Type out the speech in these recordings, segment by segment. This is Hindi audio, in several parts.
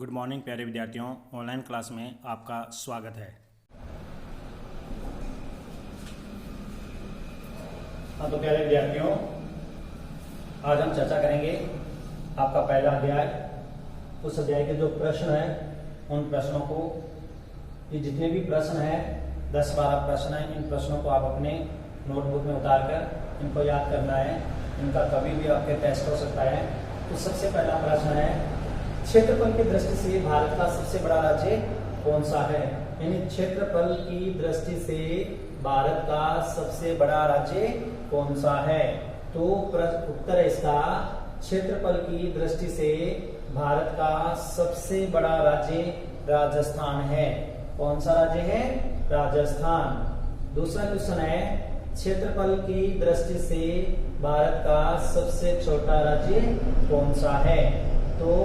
गुड मॉर्निंग प्यारे विद्यार्थियों, ऑनलाइन क्लास में आपका स्वागत है। हाँ तो प्यारे विद्यार्थियों, आज हम चर्चा करेंगे आपका पहला अध्याय। उस अध्याय के जो प्रश्न हैं उन प्रश्नों को, ये जितने भी प्रश्न हैं 10-12 प्रश्न हैं, इन प्रश्नों को आप अपने नोटबुक में उतार कर इनको याद करना है। इनका कभी भी आपके टेस्ट हो सकता है। तो सबसे पहला प्रश्न है, क्षेत्रफल की दृष्टि से भारत का सबसे बड़ा राज्य कौन सा है? यानी क्षेत्रफल की दृष्टि से भारत का सबसे बड़ा राज्य कौन सा है? तो उत्तर है इसका, क्षेत्रफल की दृष्टि से भारत का सबसे बड़ा राज्य राजस्थान है। कौन सा राज्य है? राजस्थान। दूसरा क्वेश्चन है, क्षेत्रफल की दृष्टि से भारत का सबसे छोटा राज्य कौन सा है? तो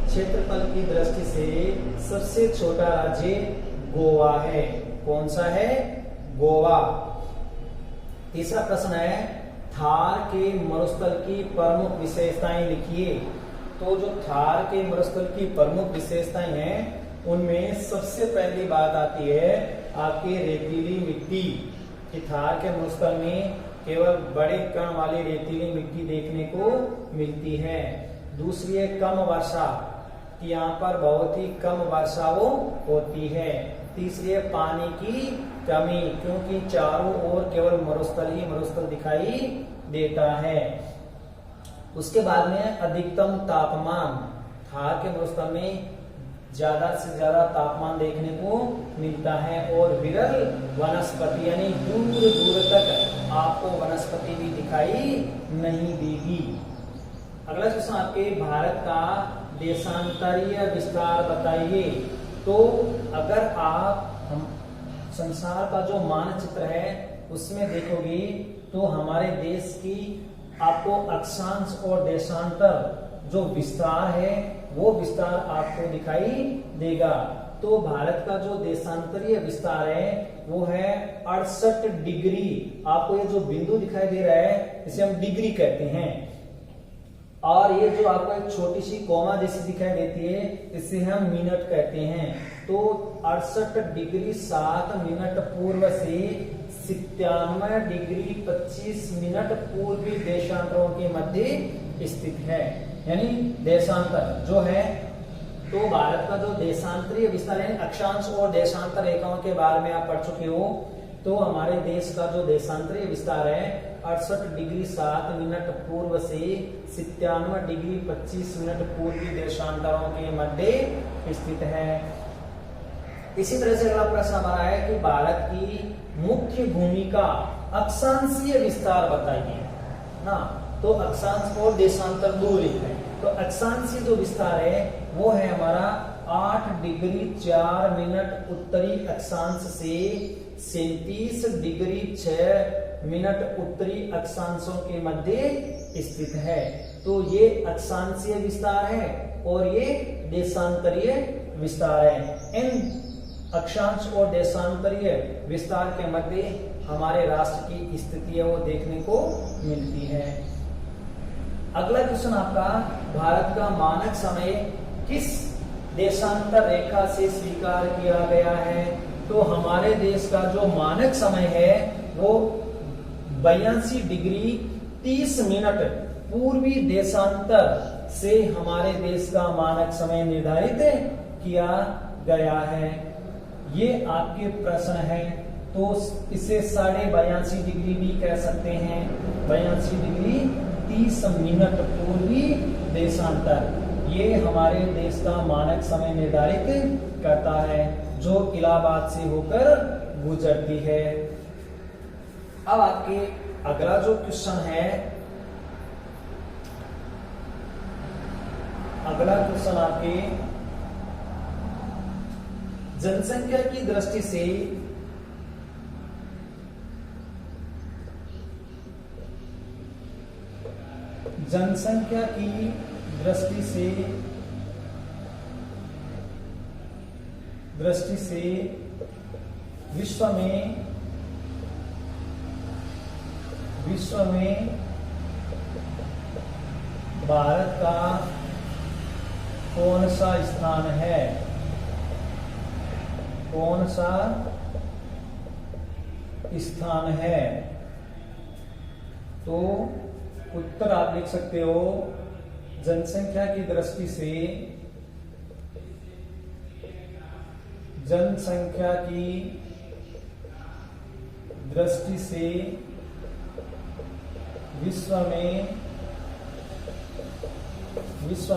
क्षेत्रफल की दृष्टि से सबसे छोटा राज्य गोवा है। कौन सा है? गोवा। तीसरा प्रश्न है, थार के मरुस्थल की प्रमुख विशेषताएं लिखिए। तो जो थार के मरुस्थल की प्रमुख विशेषताएं हैं उनमें सबसे पहली बात आती है आपके रेतीली मिट्टी। कि थार के मरुस्थल में केवल बड़े कण वाली रेतीली मिट्टी देखने को मिलती है। दूसरी है कम वर्षा, कि यहाँ पर बहुत ही कम वर्षा वो होती है। तीसरी है पानी की कमी, क्योंकि चारों ओर केवल मरुस्थल ही मरुस्थल दिखाई देता है। उसके बाद में अधिकतम तापमान, थार के मरुस्थल में ज्यादा से ज्यादा तापमान देखने को मिलता है। और विरल वनस्पति, यानी दूर दूर तक आपको वनस्पति भी दिखाई नहीं देगी। अगला क्वेश्चन आपके, भारत का देशांतरीय विस्तार बताइए। तो अगर आप संसार का जो मानचित्र है उसमें देखोगे तो हमारे देश की आपको अक्षांश और देशांतर जो विस्तार है वो विस्तार आपको दिखाई देगा। तो भारत का जो देशांतरीय विस्तार है वो है 68 डिग्री। आपको ये जो बिंदु दिखाई दे रहा है इसे हम डिग्री कहते हैं। और ये जो आपको एक छोटी सी कोमा जैसी दिखाई देती है इसे हम मिनट कहते हैं। तो 68 डिग्री 7 मिनट पूर्व से 97 डिग्री 25 मिनट पूर्वी देशांतरों के मध्य स्थित है। यानी देशांतर जो है, तो भारत का जो देशांतरीय विस्तार है, अक्षांश और देशांतर रेखाओं के बारे में आप पढ़ चुके हो। तो हमारे देश का जो देशांतरीय विस्तार है 68 डिग्री 7 मिनट पूर्व से 97 डिग्री 25 मिनट पूर्वी देशांतरों के मध्य स्थित है। इसी तरह से अगला प्रश्न हमारा है कि भारत की मुख्य भूमि का अक्षांशीय विस्तार बताइए ना। तो अक्षांश और देशांतर दो लिख है। तो अक्षांशीय जो विस्तार है वो है हमारा 8 डिग्री 4 मिनट उत्तरी अक्षांश से 37 डिग्री 6 मिनट उत्तरी अक्षांशों के मध्य स्थित है। तो ये अक्षांशीय विस्तार है और ये देशांतरीय विस्तार है। इन अक्षांश और देशांतरीय विस्तार के मध्य हमारे राष्ट्र की स्थिति है वो देखने को मिलती है। अगला क्वेश्चन आपका, भारत का मानक समय किस देशांतर रेखा से स्वीकार किया गया है? तो हमारे देश का जो मानक समय है वो 82 डिग्री 30 मिनट पूर्वी देशांतर से हमारे देश का मानक समय निर्धारित किया गया है। ये आपके प्रश्न है। तो इसे 82.5 डिग्री भी कह सकते हैं। 82 डिग्री 30 मिनट पूर्वी देशांतर ये हमारे देश का मानक समय निर्धारित करता है जो इलाहाबाद से होकर गुजरती है। अब आपके अगला जो क्वेश्चन है, अगला क्वेश्चन आपके जनसंख्या की दृष्टि से जनसंख्या की दृष्टि से विश्व में भारत का कौन सा स्थान है? कौन सा स्थान है? तो उत्तर आप लिख सकते हो, जनसंख्या की दृष्टि से, जनसंख्या की दृष्टि से विश्व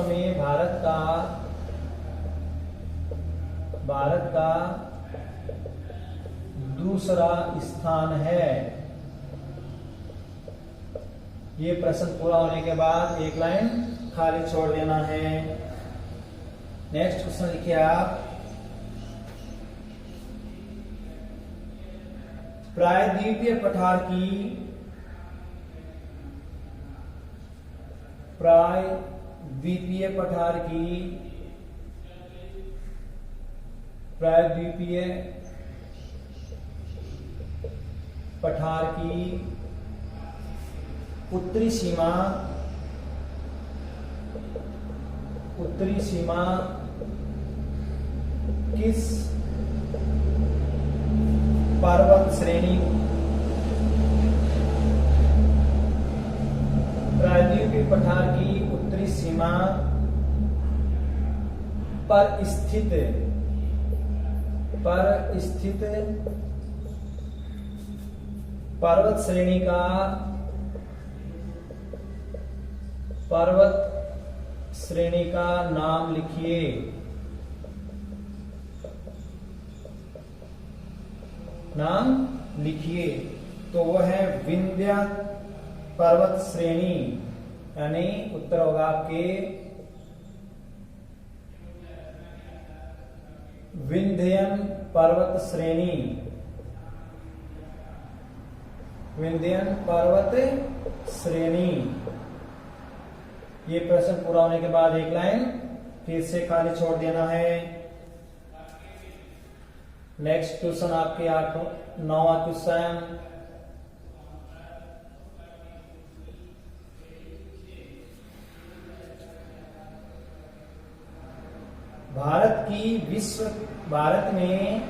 में भारत का दूसरा स्थान है। ये प्रश्न पूरा होने के बाद एक लाइन खाली छोड़ देना है। नेक्स्ट क्वेश्चन लिखिए आप। प्रायद्वीपीय पठार की प्रायद्वीपीय पठार की उत्तरी सीमा किस पर्वत श्रेणी, प्रायद्वीपीय पठार की उत्तरी सीमा पर स्थित पर्वत श्रेणी का नाम लिखिए। तो वह है विंध्य पर्वत श्रेणी, यानी उत्तर होगा आपके विंध्यन पर्वत श्रेणी। विंध्यन पर्वत श्रेणी। ये प्रश्न पूरा होने के बाद एक लाइन फिर से खाली छोड़ देना है। नेक्स्ट क्वेश्चन आपके 9वां क्वेश्चन। भारत में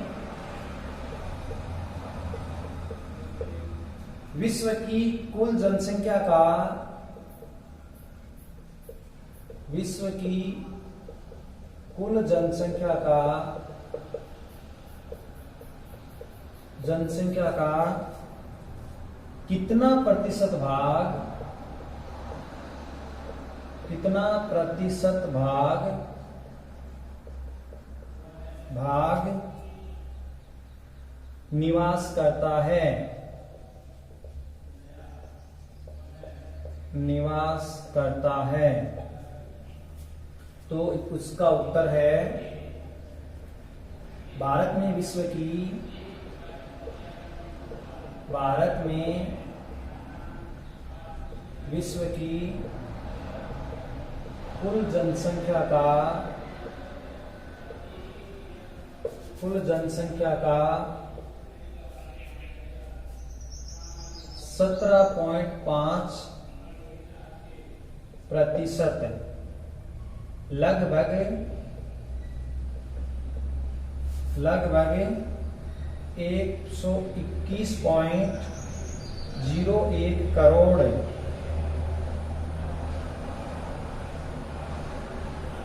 विश्व की कुल जनसंख्या का कितना प्रतिशत भाग निवास करता है? तो उसका उत्तर है, भारत में विश्व की कुल जनसंख्या का 17.5%, लगभग 121.01 करोड़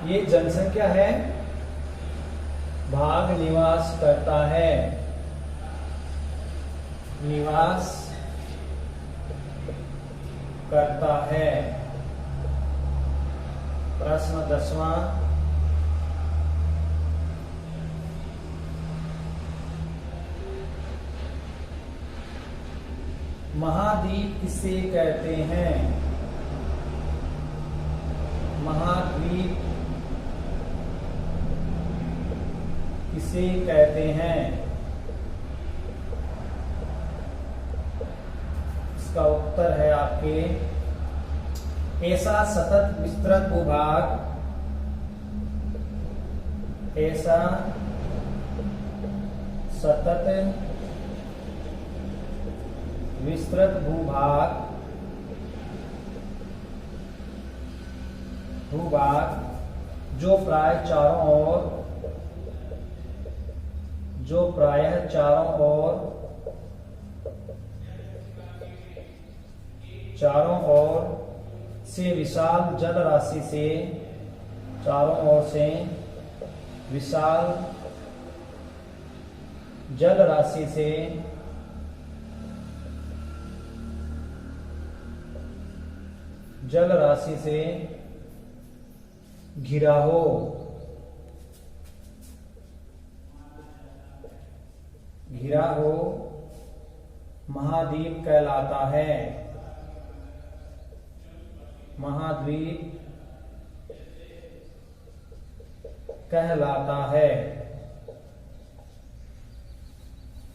ये जनसंख्या है, भाग निवास करता है। प्रश्न 10वां। महाद्वीप किसे कहते हैं? महाद्वीप किसे कहते हैं? इसका उत्तर है आपके, ऐसा सतत विस्तृत भूभाग, विस्तृत भूभाग जो प्रायः चारों ओर से विशाल जल राशि से चारों ओर से विशाल जल राशि से घिरा हो। महाद्वीप कहलाता है।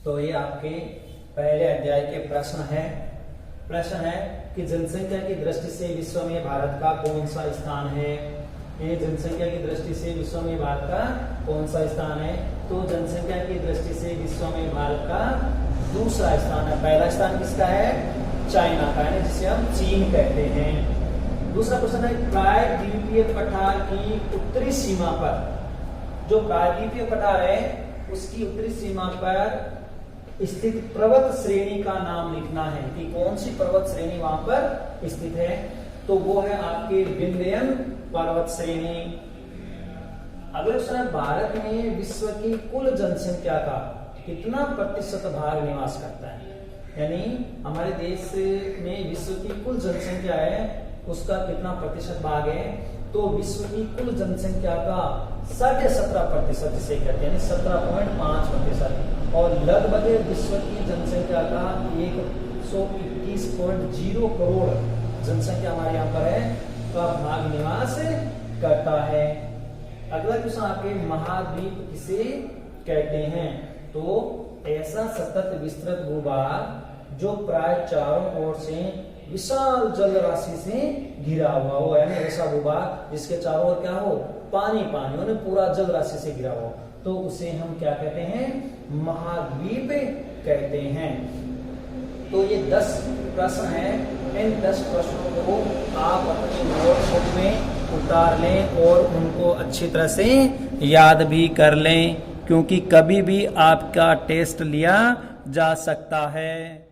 तो ये आपके पहले अध्याय के प्रश्न है कि जनसंख्या की दृष्टि से विश्व में भारत का कौन सा स्थान है। ये जनसंख्या की दृष्टि से विश्व में भारत का कौन सा स्थान है। तो जनसंख्या की दृष्टि से विश्व में भारत का दूसरा स्थान है। पहला स्थान किसका है? चाइना का है, जिसे हम चीन कहते हैं। दूसरा क्वेश्चन है प्रायद्वीपीय पठार की उत्तरी सीमा पर, जो प्रायद्वीपीय पठार है उसकी उत्तरी सीमा पर स्थित पर्वत श्रेणी का नाम लिखना है कि कौन सी पर्वत श्रेणी वहां पर स्थित है। तो वो है आपके विंध्यन पर्वत श्रेणी। अगला क्वेश्चन है भारत में विश्व की कुल जनसंख्या का कितना प्रतिशत भाग निवास करता है। यानी हमारे देश में विश्व की कुल जनसंख्या है उसका कितना प्रतिशत भाग है। तो विश्व की कुल जनसंख्या का 17.5% जिसे कहते हैं, 17.5%। और लगभग विश्व की जनसंख्या का 121.0 करोड़ जनसंख्या हमारे यहाँ पर है का भाग निवास करता है। अगला क्वेश्चन आपके महाद्वीप किसे कहते हैं। तो ऐसा सतत विस्तृत भूभाग जो प्राय चारों ओर से विशाल जल राशि से घिरा हुआ हो, यानी ऐसा भूभाग जिसके चारों ओर क्या हो? पानी यानी पूरा जल राशि से घिरा हो, तो उसे हम क्या कहते हैं? महाद्वीप कहते हैं। तो ये 10 प्रश्न हैं। इन 10 प्रश्नों को आप अपने नोटबुक में उतार लें और उनको अच्छी तरह से याद भी कर लें, क्योंकि कभी भी आपका टेस्ट लिया जा सकता है।